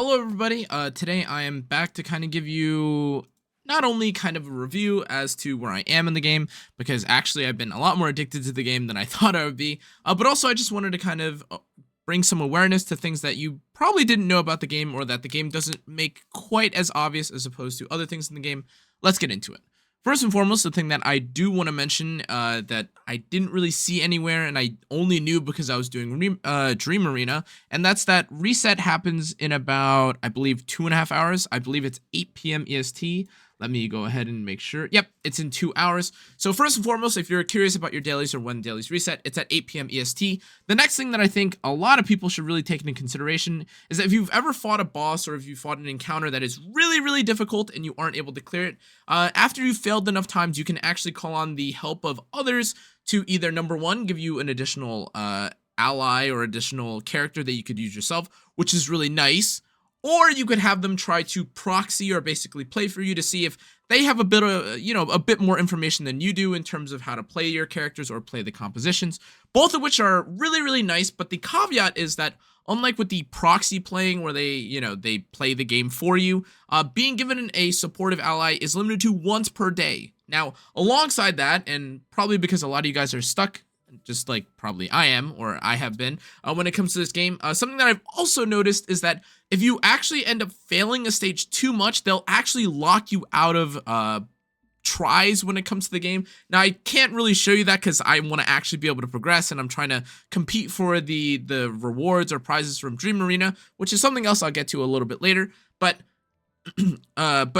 Hello everybody, today I am back to kind of give you not only kind of a review as to where I am in the game, because actually I've been a lot more addicted to the game than I thought I would be, but also I just wanted to kind of bring some awareness to things that you probably didn't know about the game or that the game doesn't make quite as obvious as opposed to other things in the game. Let's get into it. First and foremost, the thing that I do want to mention that I didn't really see anywhere and I only knew because I was doing Dream Arena, and that's that reset happens in about, I believe, 2.5 hours. I believe it's 8 p.m. EST. Let me go ahead and make sure. Yep, it's in 2 hours. So first and foremost, if you're curious about your dailies or when dailies reset, it's at 8 p.m. EST. The next thing that I think a lot of people should really take into consideration is that if you've ever fought a boss or if you fought an encounter that is really, really difficult and you aren't able to clear it, after you've failed enough times, you can actually call on the help of others to either, number one, give you an additional ally or additional character that you could use yourself, which is really nice. Or you could have them try to proxy or basically play for you to see if they have a bit of, a bit more information than you do in terms of how to play your characters or play the compositions, both of which are really, really nice. But the caveat is that unlike with the proxy playing where they play the game for you, being given a supportive ally is limited to once per day. Now, alongside that, and probably because a lot of you guys are stuck, just like probably I am, or I have been, when it comes to this game. Something that I've also noticed is that if you actually end up failing a stage too much, they'll actually lock you out of tries when it comes to the game. Now, I can't really show you that because I want to actually be able to progress, and I'm trying to compete for the rewards or prizes from Dream Arena, which is something else I'll get to a little bit later. But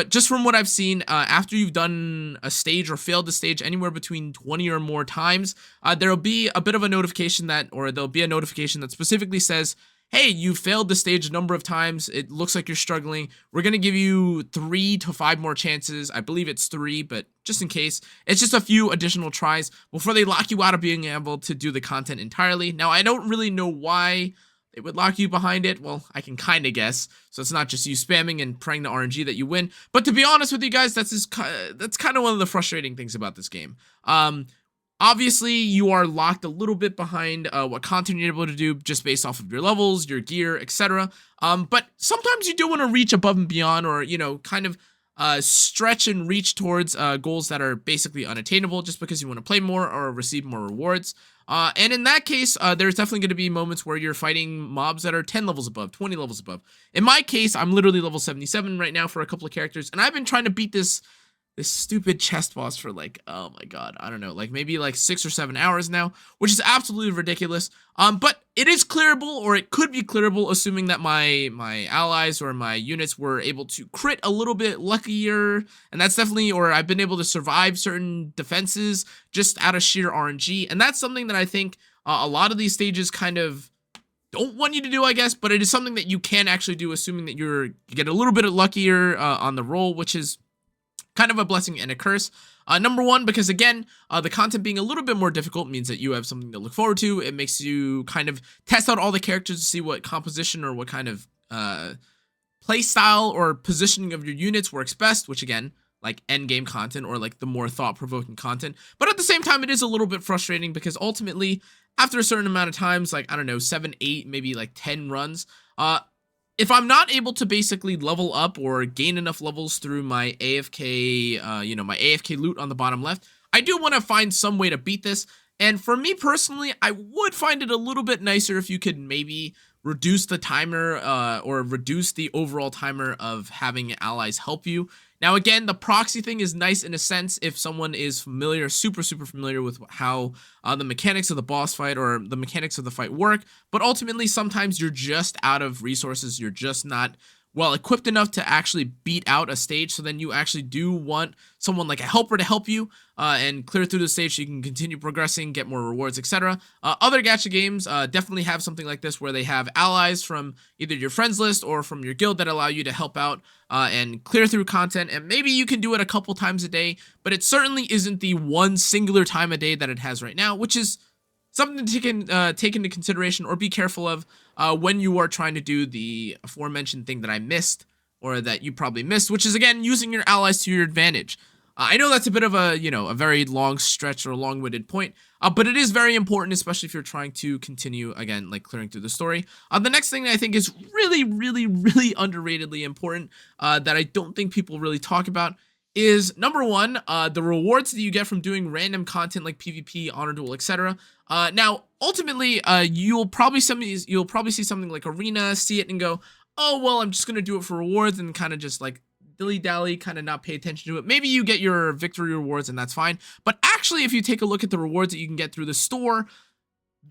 just from what I've seen, after you've done a stage or failed a stage anywhere between 20 or more times, there'll be a bit of a notification that specifically says, hey, you failed the stage a number of times. It looks like you're struggling. We're going to give you 3 to 5 more chances. I believe it's 3, but just in case, it's just a few additional tries before they lock you out of being able to do the content entirely. Now, I don't really know why they would lock you behind it. Well, I can kind of guess. So it's not just you spamming and praying to RNG that you win. But to be honest with you guys, that's kind of one of the frustrating things about this game. Obviously, you are locked a little bit behind what content you're able to do just based off of your levels, your gear, etc. But sometimes you do want to reach above and beyond, or kind of stretch and reach towards goals that are basically unattainable just because you want to play more or receive more rewards. And in that case, there's definitely going to be moments where you're fighting mobs that are 10 levels above, 20 levels above. In my case, I'm literally level 77 right now for a couple of characters, and I've been trying to beat this stupid chest boss for like, oh my god, I don't know, like maybe like 6 or 7 hours now, which is absolutely ridiculous. But it is clearable, or it could be clearable, assuming that my allies or my units were able to crit a little bit luckier, and that's definitely, or I've been able to survive certain defenses just out of sheer RNG, and that's something that I think a lot of these stages kind of don't want you to do, I guess, but it is something that you can actually do, assuming that you get a little bit luckier on the roll, which is kind of a blessing and a curse. Number one, because again, the content being a little bit more difficult means that you have something to look forward to. It makes you kind of test out all the characters to see what composition or what kind of play style or positioning of your units works best, which again, like end game content or like the more thought-provoking content. But at the same time, it is a little bit frustrating because ultimately, after a certain amount of times, like, I don't know, 7, 8, maybe like 10 runs, if I'm not able to basically level up or gain enough levels through my AFK, my AFK loot on the bottom left, I do want to find some way to beat this. And for me personally, I would find it a little bit nicer if you could maybe reduce the timer or reduce the overall timer of having allies help you. Now, again, the proxy thing is nice in a sense if someone is familiar, super familiar with how the mechanics of the boss fight or the mechanics of the fight work, but ultimately sometimes you're just out of resources, you're just not well equipped enough to actually beat out a stage, so then you actually do want someone like a helper to help you and clear through the stage so you can continue progressing, get more rewards, etc. Other gacha games definitely have something like this where they have allies from either your friends list or from your guild that allow you to help out and clear through content, and maybe you can do it a couple times a day, but it certainly isn't the one singular time a day that it has right now, which is something to take into consideration or be careful of when you are trying to do the aforementioned thing that I missed, or that you probably missed, which is, again, using your allies to your advantage. I know that's a bit of a, a very long stretch or a long-winded point, but it is very important, especially if you're trying to continue, again, like clearing through the story. The next thing I think is really, really, really underratedly important that I don't think people really talk about is number one, the rewards that you get from doing random content like PvP, Honor Duel, etc. Now, ultimately, you'll probably see something like Arena, see it and go, oh, well, I'm just going to do it for rewards and kind of just like dilly-dally, kind of not pay attention to it. Maybe you get your victory rewards and that's fine. But actually, if you take a look at the rewards that you can get through the store,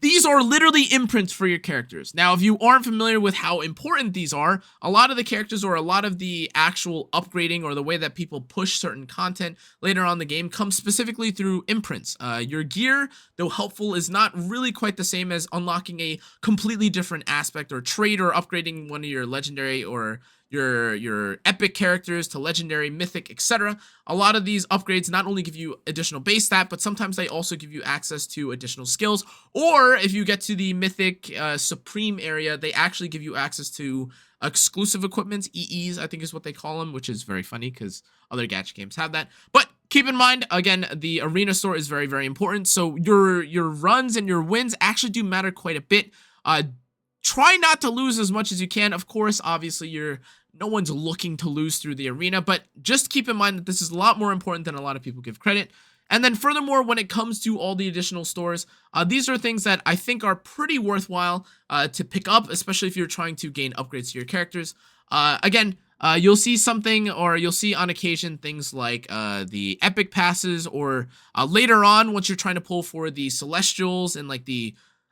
these are literally imprints for your characters. Now, if you aren't familiar with how important these are, a lot of the characters or a lot of the actual upgrading or the way that people push certain content later on in the game comes specifically through imprints. Your gear, though helpful, is not really quite the same as unlocking a completely different aspect or trait or upgrading one of your legendary or your epic characters to legendary, mythic, etc. A lot of these upgrades not only give you additional base stat, but sometimes they also give you access to additional skills. Or if you get to the mythic supreme area, they actually give you access to exclusive equipments, EEs, I think is what they call them, which is very funny because other gacha games have that. But keep in mind, again, the arena store is very, very important. So your runs and your wins actually do matter quite a bit. Try not to lose as much as you can. Of course, obviously, no one's looking to lose through the arena, but just keep in mind that this is a lot more important than a lot of people give credit. And then furthermore, when it comes to all the additional stores, these are things that I think are pretty worthwhile to pick up, especially if you're trying to gain upgrades to your characters. Again, you'll see something, or you'll see on occasion things like the epic passes, or later on, once you're trying to pull for the celestials and like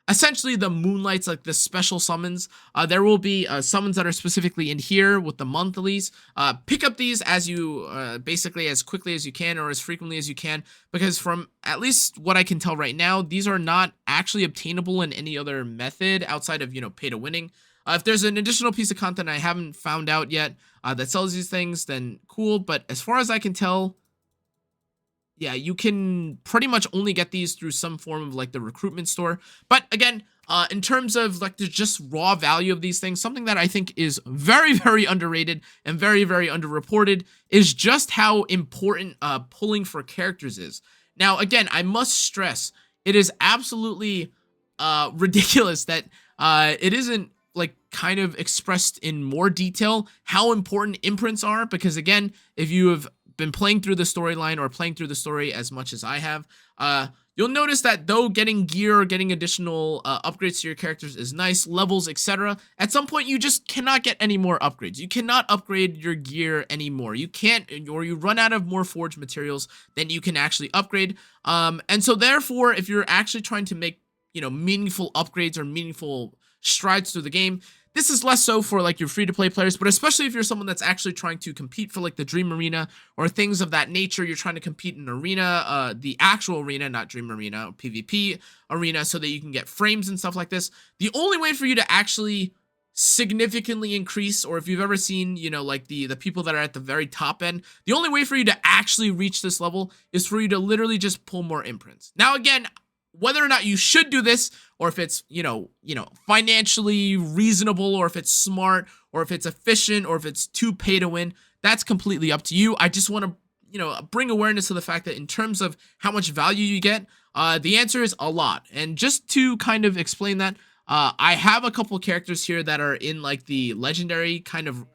essentially the moonlights, like the special summons, there will be summons that are specifically in here with the monthlies. Pick up these as you basically as quickly as you can or as frequently as you can, because from at least what I can tell right now, these are not actually obtainable in any other method outside of, pay to winning. If there's an additional piece of content I haven't found out yet that sells these things, then cool. But as far as I can tell, yeah, you can pretty much only get these through some form of like the recruitment store. But again, in terms of like the just raw value of these things, something that I think is very, very underrated and very, very underreported is just how important pulling for characters is. Now, again, I must stress, it is absolutely ridiculous that it isn't like kind of expressed in more detail how important imprints are, because again, if you have been playing through the storyline or playing through the story as much as I have, you'll notice that though getting gear or getting additional upgrades to your characters is nice, levels, etc., at some point you just cannot get any more upgrades. You cannot upgrade your gear anymore. You can't, or you run out of more forged materials than you can actually upgrade. And so therefore, if you're actually trying to make, meaningful upgrades or meaningful strides through the game, this is less so for like your free-to-play players, but especially if you're someone that's actually trying to compete for like the Dream Arena or things of that nature. You're trying to compete in arena, the actual arena, not Dream Arena, or PvP arena, so that you can get frames and stuff like this. The only way for you to actually significantly increase, or if you've ever seen, like the people that are at the very top end, the only way for you to actually reach this level is for you to literally just pull more imprints. Now, again, whether or not you should do this, or if it's, financially reasonable, or if it's smart, or if it's efficient, or if it's too pay to win, that's completely up to you. I just want to, bring awareness to the fact that in terms of how much value you get, the answer is a lot. And just to kind of explain that, I have a couple characters here that are in like the legendary kind of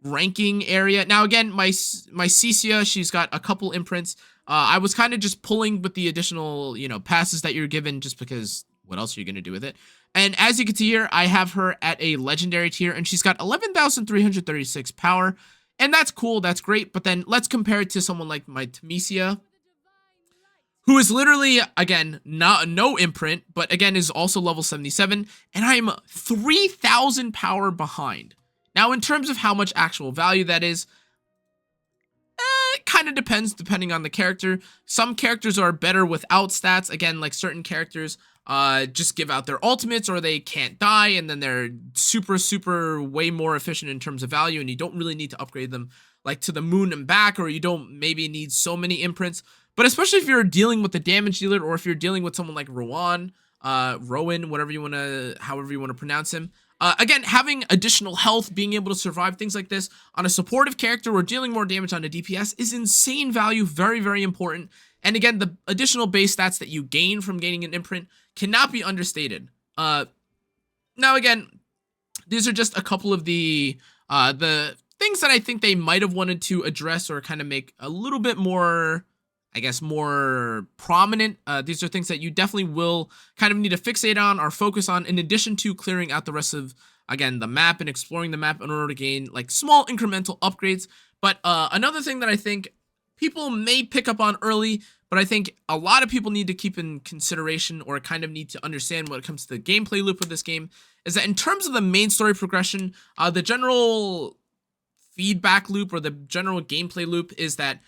ranking area. Now, again, my Cecia, she's got a couple imprints. I was kind of just pulling with the additional, passes that you're given, just because what else are you going to do with it? And as you can see here, I have her at a legendary tier, and she's got 11,336 power, and that's cool, that's great. But then let's compare it to someone like my Tamesia, who is literally, again, no imprint, but again is also level 77, and I'm 3,000 power behind. Now, in terms of how much actual value that is, it kind of depends depending on the character. Some characters are better without stats. Again, like certain characters just give out their ultimates, or they can't die, and then they're super way more efficient in terms of value, and you don't really need to upgrade them like to the moon and back, or you don't maybe need so many imprints. But especially if you're dealing with the damage dealer, or if you're dealing with someone like Rowan, however you want to pronounce him, Again, having additional health, being able to survive things like this on a supportive character or dealing more damage on a DPS is insane value, very, very important. And again, the additional base stats that you gain from gaining an imprint cannot be understated. Now again, these are just a couple of the things that I think they might have wanted to address or kind of make a little bit more, I guess, more prominent. These are things that you definitely will kind of need to fixate on or focus on, in addition to clearing out the rest of, again, the map and exploring the map in order to gain like small incremental upgrades. But another thing that I think people may pick up on early, but I think a lot of people need to keep in consideration or kind of need to understand when it comes to the gameplay loop of this game, is that in terms of the main story progression, the general feedback loop or the general gameplay loop is that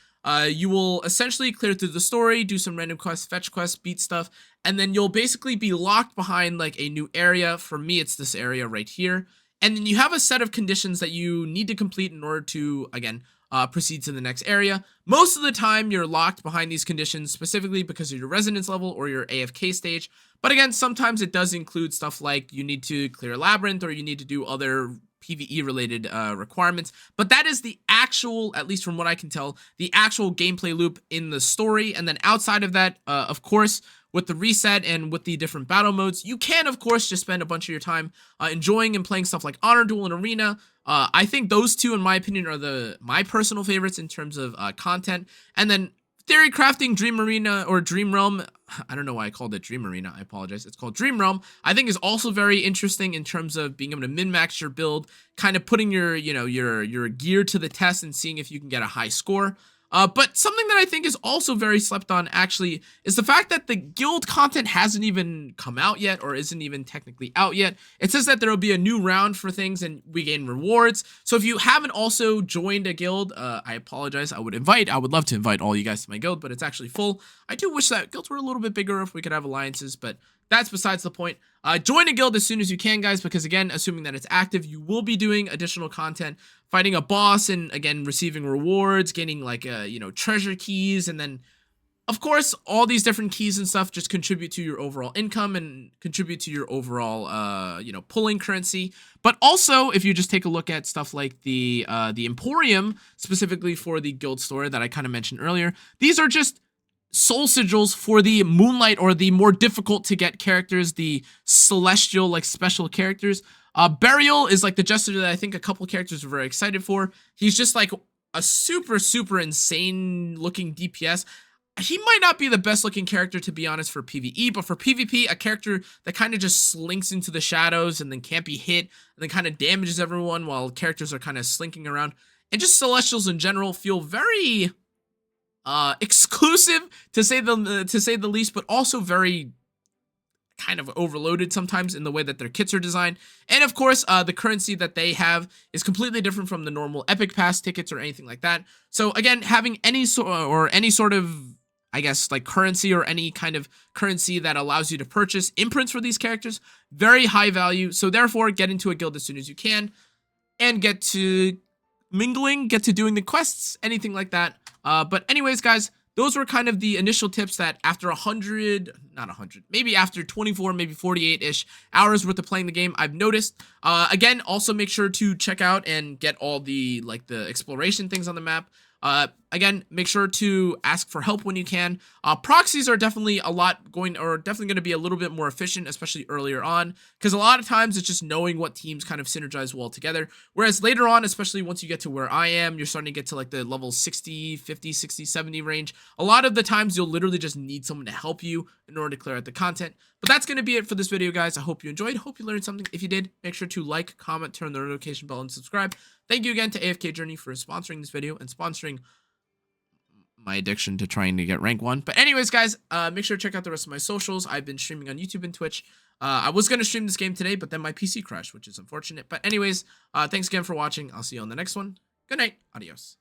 you will essentially clear through the story, do some random quests, fetch quests, beat stuff, and then you'll basically be locked behind like a new area. For me, it's this area right here. And then you have a set of conditions that you need to complete in order to, again, proceed to the next area. Most of the time, you're locked behind these conditions specifically because of your resonance level or your AFK stage. But again, sometimes it does include stuff like you need to clear a labyrinth or you need to do other PvE related requirements. But that is the actual, at least from what I can tell, the actual gameplay loop in the story. And then outside of that, of course, with the reset and with the different battle modes, you can, of course, just spend a bunch of your time enjoying and playing stuff like Honor Duel and Arena. I think those two, in my opinion, are my personal favorites in terms of content. And then Theory Crafting, Dream Arena, or Dream Realm, I don't know why I called it Dream Arena, I apologize. It's called Dream Realm. I think is also very interesting in terms of being able to min-max your build, kind of putting your gear to the test and seeing if you can get a high score. But something that I think is also very slept on, actually, is the fact that the guild content hasn't even come out yet, or isn't even technically out yet. It says that there will be a new round for things and we gain rewards. So if you haven't also joined a guild, I apologize. I would love to invite all you guys to my guild, but it's actually full. I do wish that guilds were a little bit bigger if we could have alliances, but that's besides the point. Join a guild as soon as you can, guys, because again, assuming that it's active, you will be doing additional content, fighting a boss, and again, receiving rewards, getting like treasure keys, and then of course all these different keys and stuff just contribute to your overall income and contribute to your overall pulling currency. But also, if you just take a look at stuff like the Emporium, specifically for the guild store that I kind of mentioned earlier, these are just soul sigils for the Moonlight or the more difficult to get characters, the celestial like special characters. Burial is like the jester that I think a couple characters are very excited for. He's just like a super insane looking DPS. He might not be the best looking character, to be honest, for PvE, but for PvP, a character that kind of just slinks into the shadows and then can't be hit and then kind of damages everyone while characters are kind of slinking around. And just celestials in general feel very exclusive to say the least, but also very kind of overloaded sometimes in the way that their kits are designed. And of course, the currency that they have is completely different from the normal Epic Pass tickets or anything like that. So again, having any sort of, I guess, like currency or any kind of currency that allows you to purchase imprints for these characters, very high value. So therefore, get into a guild as soon as you can and get to mingling, get to doing the quests, anything like that. But anyways, guys, those were kind of the initial tips that after maybe after 24, maybe 48-ish hours worth of playing the game, I've noticed. Again, also make sure to check out and get all the exploration things on the map. Again, make sure to ask for help when you can. Proxies are definitely going to be a little bit more efficient, especially earlier on, because a lot of times it's just knowing what teams kind of synergize well together. Whereas later on, especially once you get to where I am, you're starting to get to like the level 60, 50, 60, 70 range. A lot of the times you'll literally just need someone to help you in order to clear out the content. But that's going to be it for this video, guys. I hope you enjoyed. Hope you learned something. If you did, make sure to like, comment, turn the notification bell, and subscribe. Thank you again to AFK Journey for sponsoring this video and sponsoring my addiction to trying to get rank 1. But anyways, guys, make sure to check out the rest of my socials. I've been streaming on YouTube and Twitch. I was going to stream this game today, but then my PC crashed, which is unfortunate. But anyways, thanks again for watching. I'll see you on the next one. Good night. Adios.